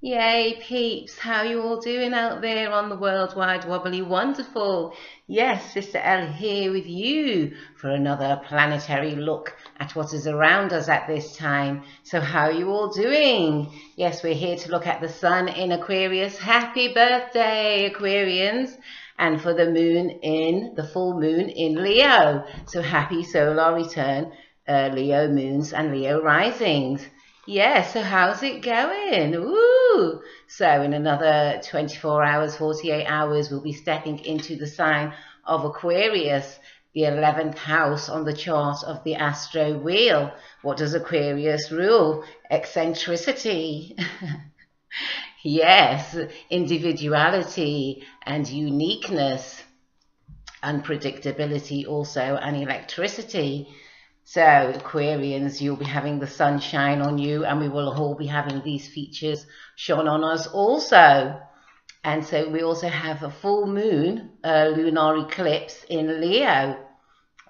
Yay, peeps, how you all doing out there on the worldwide wobbly wonderful? Yes, Sister Elle here with you for another planetary look at what is around us at this time. So how are you all doing? Yes, we're here to look at the sun in Aquarius. Happy birthday, Aquarians! And for the moon in, the full moon in Leo. So happy solar return, Leo moons and Leo risings. Yeah, so how's it going? Ooh. So in another 24 hours, 48 hours, we'll be stepping into the sign of Aquarius, the 11th house on the chart of the astro wheel. What does Aquarius rule? Eccentricity. Yes, individuality and uniqueness, unpredictability also, and electricity. So Aquarians, you'll be having the sunshine on you, and we will all be having these features shone on us also. And so we also have a full moon, lunar eclipse in Leo,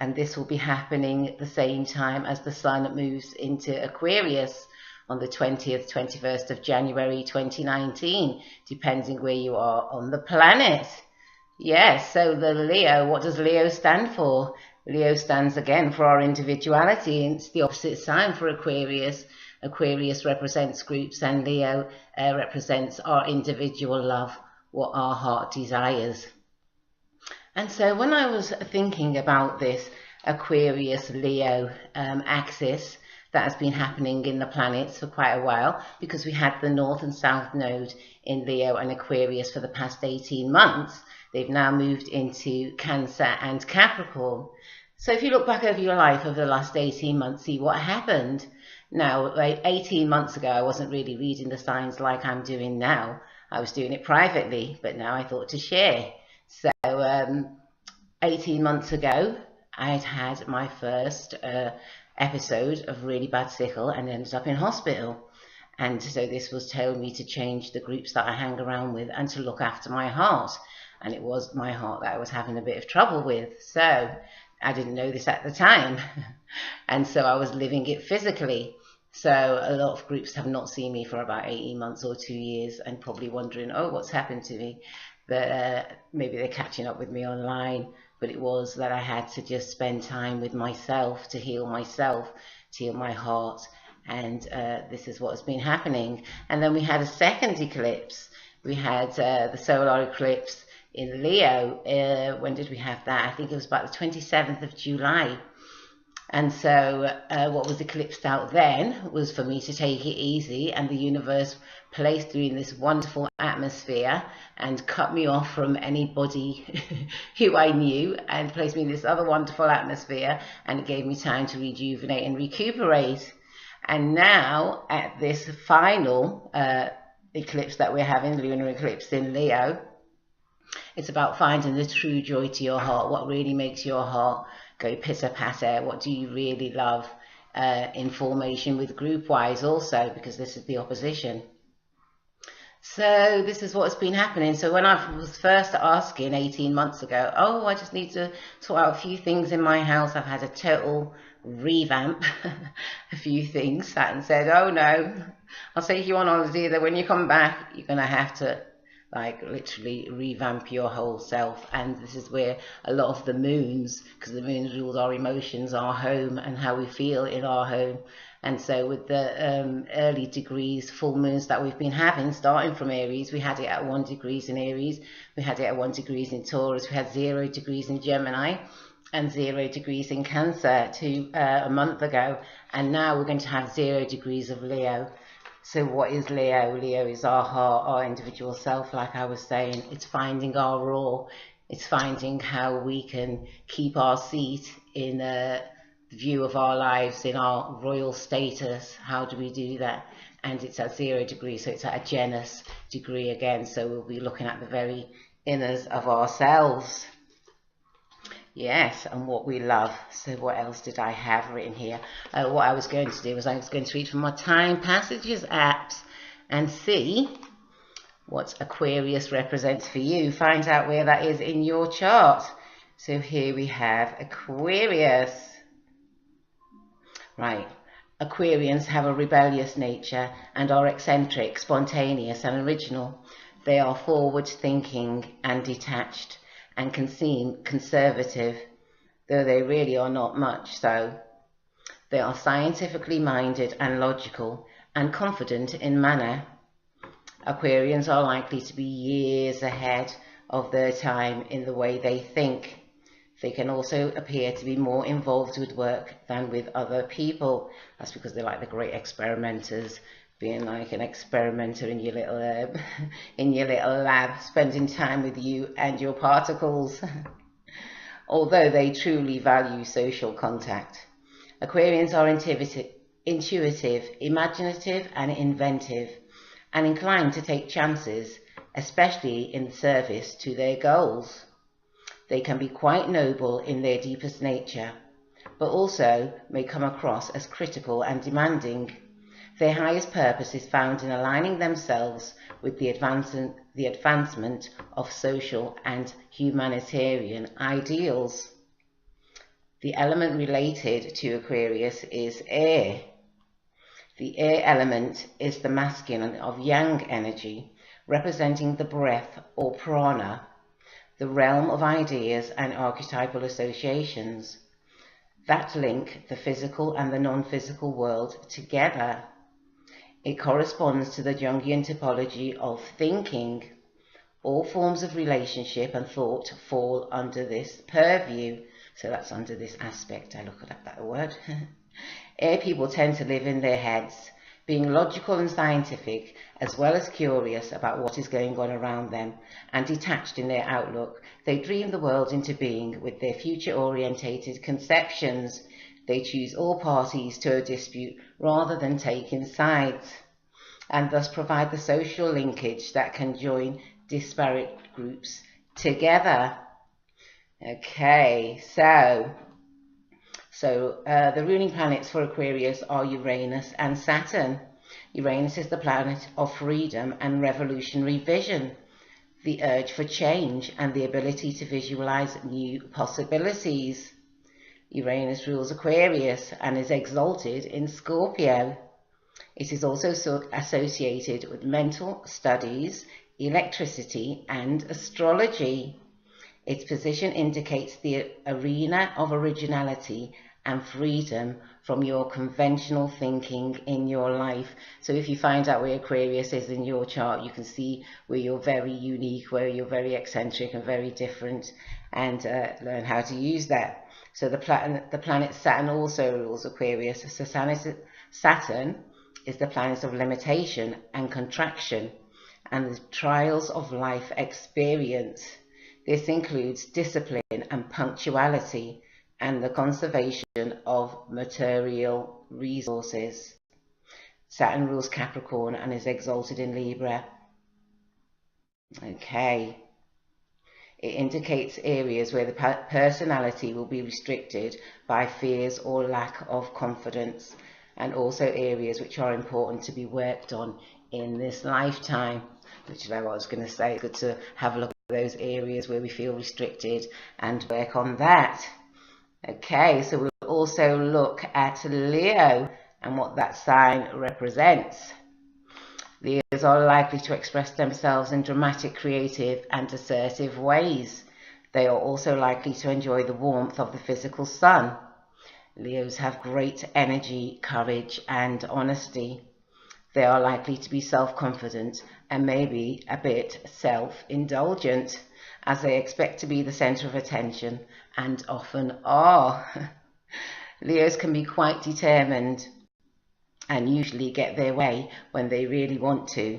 and this will be happening at the same time as the sun moves into Aquarius on the 20th, 21st of January 2019, depending where you are on the planet. Yes, so the Leo, what does Leo stand for? Leo stands again for our individuality, and it's the opposite sign for Aquarius. Aquarius represents groups, and Leo represents our individual love, what our heart desires. And so when I was thinking about this Aquarius-Leo axis that has been happening in the planets for quite a while, because we had the North and South node in Leo and Aquarius for the past 18 months, they've now moved into Cancer and Capricorn. So if you look back over your life over the last 18 months, see what happened. Now, 18 months ago, I wasn't really reading the signs like I'm doing now. I was doing it privately, but now I thought to share. So 18 months ago, I'd had my first episode of really bad sickle and ended up in hospital. And so this was telling me to change the groups that I hang around with and to look after my heart. And it was my heart that I was having a bit of trouble with. So I didn't know this at the time. And so I was living it physically. So a lot of groups have not seen me for about 18 months or 2 years and probably wondering, oh, what's happened to me? But maybe they're catching up with me online. But it was that I had to just spend time with myself, to heal my heart. And this is what has been happening. And then we had a second eclipse. We had the solar eclipse in Leo. When did we have that? I think it was about the 27th of July. And so what was eclipsed out then was for me to take it easy, and the universe placed me in this wonderful atmosphere and cut me off from anybody who I knew and placed me in this other wonderful atmosphere, and it gave me time to rejuvenate and recuperate. And now at this final eclipse that we're having, lunar eclipse in Leo, it's about finding the true joy to your heart, what really makes your heart go pitter-patter, what do you really love, in formation with group-wise also, because this is the opposition. So this is what's been happening. So when I was first asking 18 months ago, oh, I just need to sort out a few things in my house, I've had a total revamp, a few things, sat and said, oh no, I'll take you on holiday, that when you come back, you're going to have to like literally revamp your whole self. And this is where a lot of the moons, because the moons rules our emotions, our home, and how we feel in our home. And so with the early degrees, full moons that we've been having, starting from Aries, we had it at 1 degree in Aries, we had it at 1 degree in Taurus, we had 0 degrees in Gemini, and 0 degrees in Cancer a month ago. And now we're going to have 0 degrees of Leo. So what is Leo? Leo is our heart, our individual self, like I was saying. It's finding our raw. It's finding how we can keep our seat in the view of our lives, in our royal status. How do we do that? And it's at 0 degrees, so it's at a Janus degree again. So we'll be looking at the very inners of ourselves. Yes, and what we love. So what else did I have written here? What I was going to do was I was going to read from my Time Passages apps and see what Aquarius represents for you. Find out where that is in your chart. So here we have Aquarius. Right. Aquarians have a rebellious nature and are eccentric, spontaneous and original. They are forward-thinking and detached and can seem conservative, though they really are not much so. They are scientifically minded and logical and confident in manner. Aquarians are likely to be years ahead of their time in the way they think. They can also appear to be more involved with work than with other people. That's because they're like the great experimenters, being like an experimenter in your little lab, spending time with you and your particles. Although they truly value social contact. Aquarians are intuitive, imaginative and inventive, and inclined to take chances, especially in service to their goals. They can be quite noble in their deepest nature, but also may come across as critical and demanding. Their highest purpose is found in aligning themselves with the advancement of social and humanitarian ideals. The element related to Aquarius is air. The air element is the masculine of yang energy, representing the breath or prana, the realm of ideas and archetypal associations that link the physical and the non-physical world together. It corresponds to the Jungian typology of thinking. All forms of relationship and thought fall under this purview. So that's under this aspect. I look at that word. Air people tend to live in their heads, being logical and scientific, as well as curious about what is going on around them, and detached in their outlook. They dream the world into being with their future-orientated conceptions. They choose all parties to a dispute rather than taking sides, and thus provide the social linkage that can join disparate groups together. Okay, so the ruling planets for Aquarius are Uranus and Saturn. Uranus is the planet of freedom and revolutionary vision, the urge for change and the ability to visualize new possibilities. Uranus rules Aquarius and is exalted in Scorpio. It is also associated with mental studies, electricity, and astrology. Its position indicates the arena of originality and freedom from your conventional thinking in your life. So if you find out where Aquarius is in your chart, you can see where you're very unique, where you're very eccentric and very different, and learn how to use that. So the planet Saturn also rules Aquarius. So Saturn is the planet of limitation and contraction and the trials of life experience. This includes discipline and punctuality and the conservation of material resources. Saturn rules Capricorn and is exalted in Libra. Okay. It indicates areas where the personality will be restricted by fears or lack of confidence, and also areas which are important to be worked on in this lifetime. Which is what I was going to say. It's good to have a look at those areas where we feel restricted and work on that. Okay, so we'll also look at Leo and what that sign represents. Leos are likely to express themselves in dramatic, creative and assertive ways. They are also likely to enjoy the warmth of the physical sun. Leos have great energy, courage and honesty. They are likely to be self-confident and maybe a bit self-indulgent, as they expect to be the center of attention and often are. Leos can be quite determined and usually get their way when they really want to.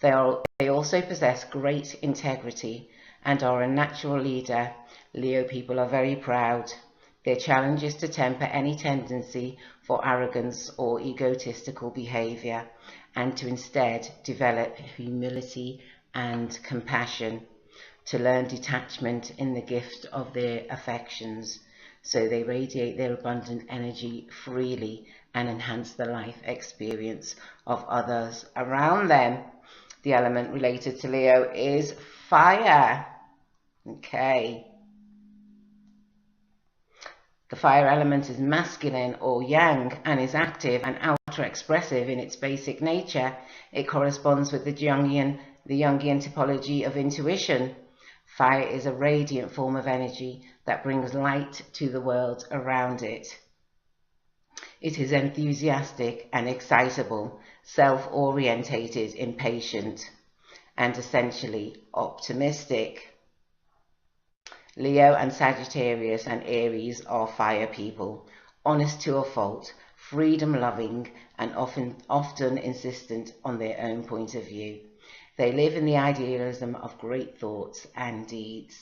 They also possess great integrity and are a natural leader. Leo people are very proud. Their challenge is to temper any tendency for arrogance or egotistical behavior, and to instead develop humility and compassion, to learn detachment in the gift of their affections, so they radiate their abundant energy freely and enhance the life experience of others around them. The element related to Leo is fire. Okay. The fire element is masculine or yang and is active and outer-expressive in its basic nature. It corresponds with the Jungian typology of intuition. Fire is a radiant form of energy that brings light to the world around it. It is enthusiastic and excitable, self-orientated, impatient, and essentially optimistic. Leo and Sagittarius and Aries are fire people, honest to a fault, freedom-loving, and often insistent on their own point of view. They live in the idealism of great thoughts and deeds.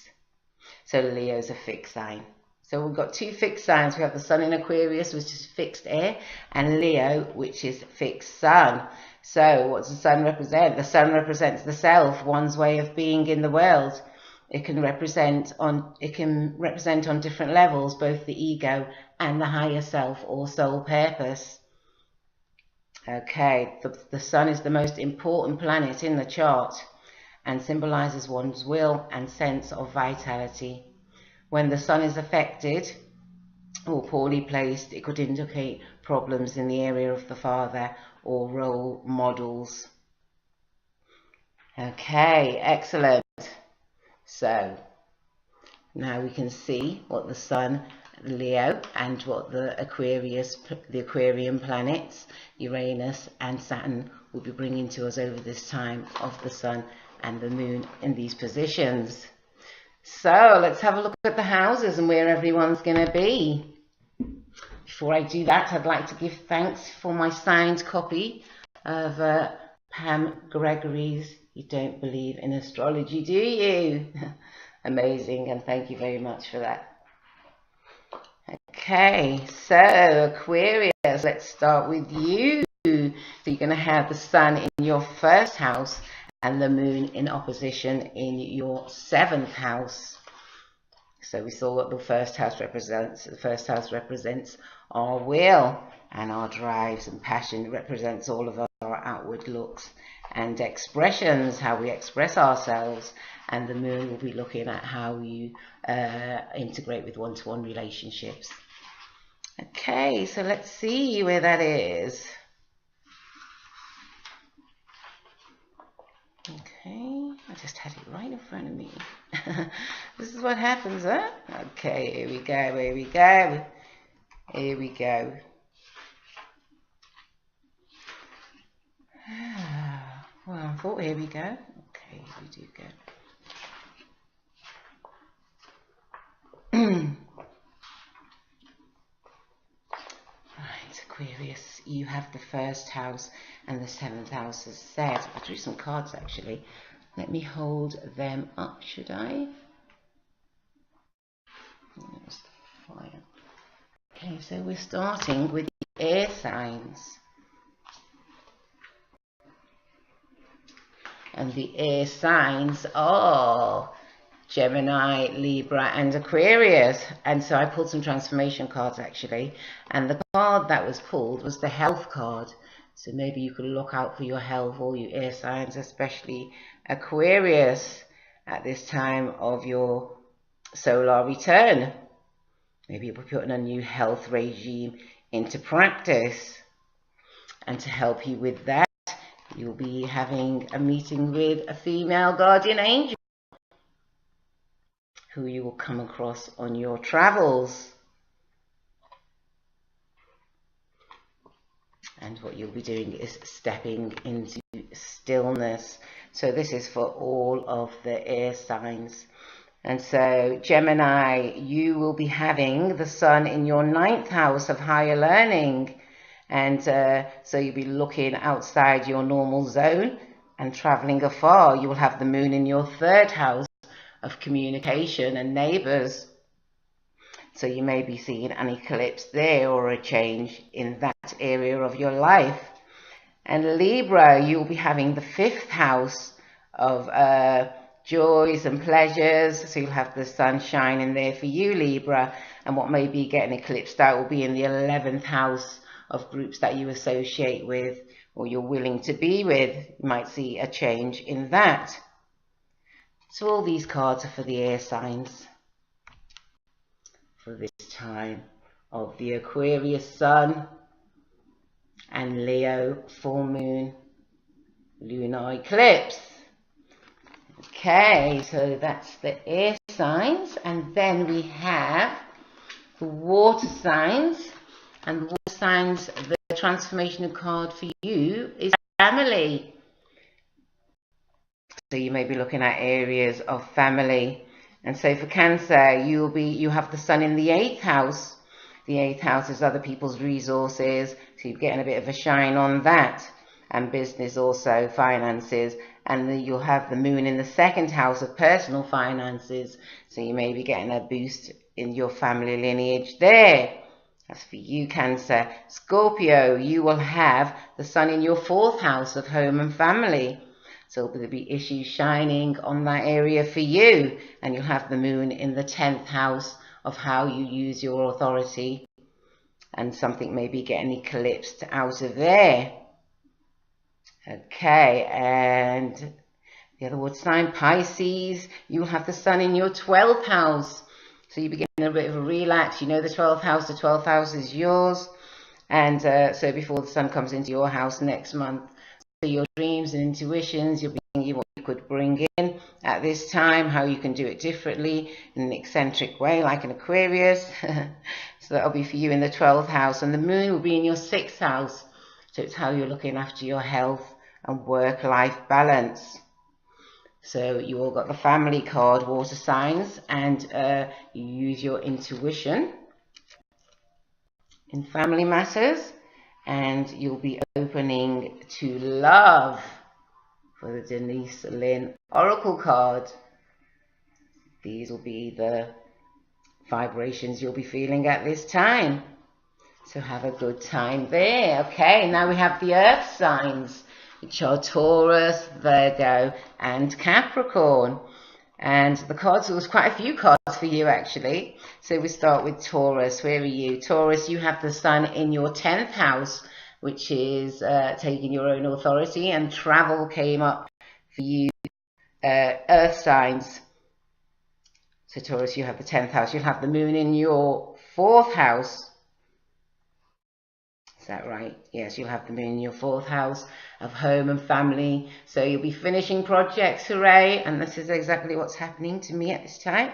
So Leo is a fixed sign. So we've got two fixed signs. We have the Sun in Aquarius, which is fixed air, and Leo, which is fixed sun. So what does the Sun represent? The Sun represents the self, one's way of being in the world. It can represent on different levels, both the ego and the higher self or soul purpose. Okay, the Sun is the most important planet in the chart and symbolizes one's will and sense of vitality. When the Sun is affected or poorly placed, it could indicate problems in the area of the father or role models. Okay, excellent. So now we can see what the Sun, Leo, and what the Aquarian planets, Uranus and Saturn, will be bringing to us over this time of the Sun and the Moon in these positions. So let's have a look at the houses and where everyone's going to be. Before I do that, I'd like to give thanks for my signed copy of Pam Gregory's You Don't Believe in Astrology, Do You? Amazing, and thank you very much for that. Okay, so Aquarius, let's start with you. So you're going to have the Sun in your first house and the Moon in opposition in your 7th house. So we saw what the first house represents. The first house represents our will and our drives and passion. It represents all of our outward looks and expressions, how we express ourselves. And the Moon will be looking at how you integrate with one-to-one relationships. Okay, so let's see where that is. Okay, I just had it right in front of me. This is what happens, huh? Okay, here we go, here we go. Here we go. Well, I thought, here we go. Okay, here we do go. Right, Aquarius, you have the first house and the 7th house as said. I drew some cards actually. Let me hold them up, should I? There's the fire. Okay, so we're starting with the air signs. And the air signs are Gemini, Libra, and Aquarius. And so I pulled some transformation cards actually. And the card that was pulled was the health card. So maybe you could look out for your health, all you air signs, especially Aquarius, at this time of your solar return. Maybe you'll be putting a new health regime into practice. And to help you with that, you'll be having a meeting with a female guardian angel who you will come across on your travels. And what you'll be doing is stepping into stillness. So this is for all of the air signs. And so Gemini, you will be having the Sun in your 9th house of higher learning. And so you'll be looking outside your normal zone and traveling afar. You will have the Moon in your 3rd house of communication and neighbors. So you may be seeing an eclipse there or a change in that area of your life. And Libra, you'll be having the 5th house of joys and pleasures. So you'll have the sun shining there for you, Libra. And what may be getting eclipsed out will be in the 11th house of groups that you associate with or you're willing to be with. You might see a change in that. So all these cards are for the air signs for this time. of the Aquarius sun and Leo full moon lunar eclipse. Okay, so that's the air signs, and then we have the water signs. And the water signs, the transformational card for you is family. So you may be looking at areas of family. And so for Cancer, you have the sun in the 8th house. The 8th house is other people's resources, so you're getting a bit of a shine on that. And business also, finances. And then you'll have the moon in the 2nd house of personal finances. So you may be getting a boost in your family lineage there. That's for you, Cancer. Scorpio, you will have the sun in your 4th house of home and family. So there'll be issues shining on that area for you. And you'll have the moon in the 10th house of how you use your authority. And something may be getting eclipsed out of there. Okay, and the other water sign, Pisces, you'll have the sun in your 12th house. So you begin a bit of a relax. You know the 12th house is yours. And so before the sun comes into your house next month, so your dreams and intuitions, you'll be what you could bring in at this time, how you can do it differently in an eccentric way, like an Aquarius. So that'll be for you in the 12th house. And the moon will be in your 6th house. So it's how you're looking after your health and work-life balance. So you all got the family card, water signs, and you use your intuition in family matters, and you'll be opening to love for the Denise Lynn Oracle card. These will be the vibrations you'll be feeling at this time. So have a good time there. Okay, now we have the earth signs, which are Taurus, Virgo, and Capricorn. And the cards, there was quite a few cards for you actually. So we start with Taurus. Where are you? Taurus, you have the sun in your 10th house, which is taking your own authority, and travel came up for you, earth signs. So Taurus, you have the 10th house. You'll have the moon in your 4th house. Is that right? Yes, you'll have the moon in your 4th house of home and family. So you'll be finishing projects, hooray. And this is exactly what's happening to me at this time.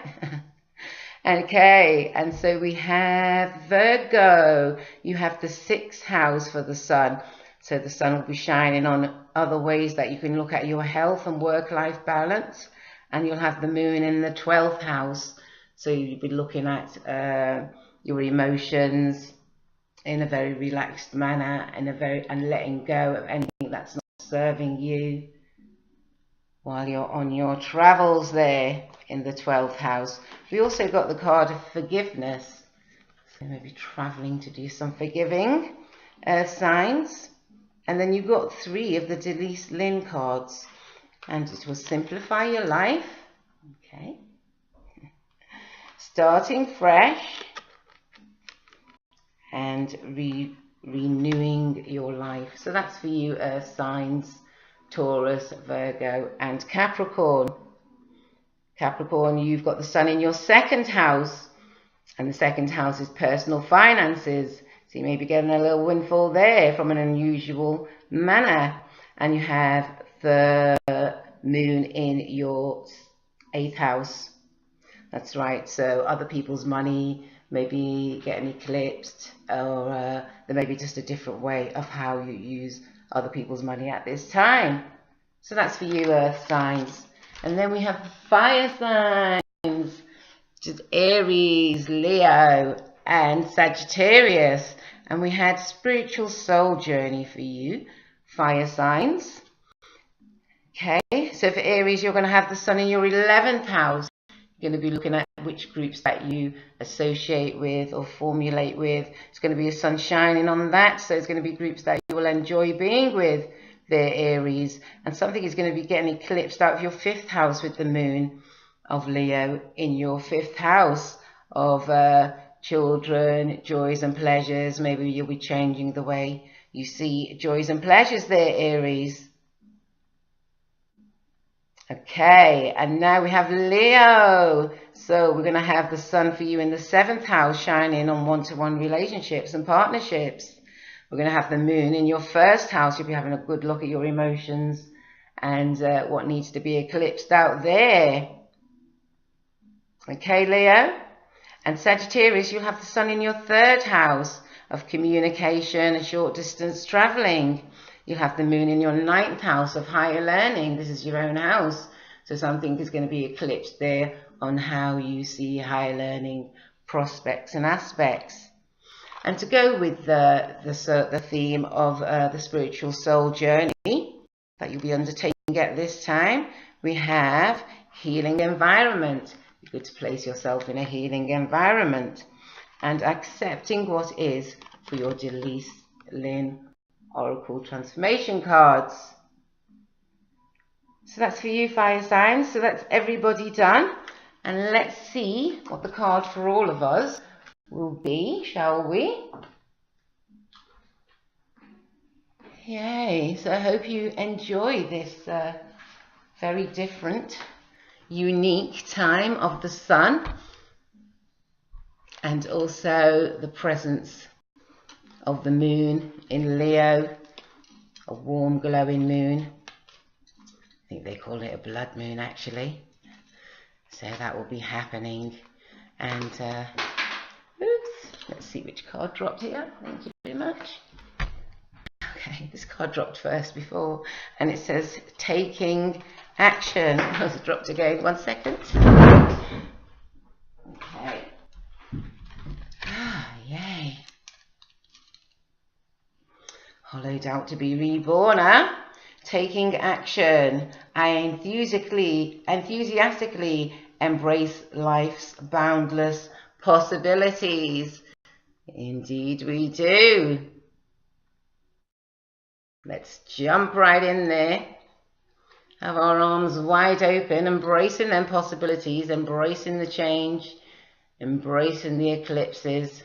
Okay, and so we have Virgo. You have the 6th house for the sun. So the sun will be shining on other ways that you can look at your health and work-life balance. And you'll have the moon in the 12th house. So you'll be looking at your emotions in a very relaxed manner, and letting go of anything that's not serving you while you're on your travels there in the 12th house. We also got the card of forgiveness. So maybe traveling to do some forgiving, signs. And then you've got 3 of the Denise Lynn cards. And it will simplify your life. Okay. Starting fresh. And renewing your life. So that's for you, earth signs, Taurus, Virgo, and Capricorn. Capricorn, you've got the sun in your 2nd house, and the 2nd house is personal finances. So you may be getting a little windfall there from an unusual manner. And you have the moon in your 8th house. That's right. So other people's money maybe getting eclipsed, or there may be just a different way of how you use other people's money at this time. So that's for you, earth signs. And then we have the fire signs, which is Aries, Leo, and Sagittarius. And we had spiritual soul journey for you, fire signs. Okay, so for Aries, you're going to have the sun in your 11th house. You're going to be looking at which groups that you associate with or formulate with. It's going to be a sun shining on that. So it's going to be groups that you will enjoy being with, there, Aries. And something is going to be getting eclipsed out of your 5th house with the moon of Leo in your 5th house of children, joys and pleasures. Maybe you'll be changing the way you see joys and pleasures there, Aries. Okay, and now we have Leo. So we're going to have the sun for you in the 7th house shining on one-to-one relationships and partnerships. We're going to have the moon in your 1st house. You'll be having a good look at your emotions and what needs to be eclipsed out there. Okay, Leo. And Sagittarius, you'll have the sun in your 3rd house of communication and short distance traveling. You'll have the moon in your 9th house of higher learning. This is your own house. So something is going to be eclipsed there on how you see higher learning prospects and aspects. And to go with the theme of the spiritual soul journey that you'll be undertaking at this time, we have healing environment. It's good to place yourself in a healing environment and accepting what is for your Delise Lynn Oracle Transformation cards. So that's for you, fire signs. So that's everybody done. And let's see what the card for all of us will be, shall we? Yay. So I hope you enjoy this very different, unique time of the sun and also the presence of the moon in Leo, a warm glowing moon. I think they call it a blood moon actually. So that will be happening. And oops, let's see which card dropped here. Thank you very much. Okay, this card dropped first before, and it says taking action. Oh, it's dropped again. 1 second. Okay. Ah, yay. Hollowed out to be reborn, huh? Taking action. I enthusiastically embrace life's boundless possibilities. Indeed we do. Let's jump right in there. Have our arms wide open, embracing them possibilities, embracing the change, embracing the eclipses,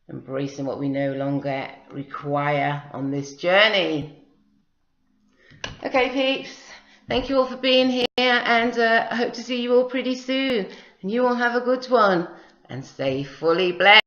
embracing what we no longer require on this journey. Okay, peeps, thank you all for being here, and I hope to see you all pretty soon. And you all have a good one, and stay fully blessed.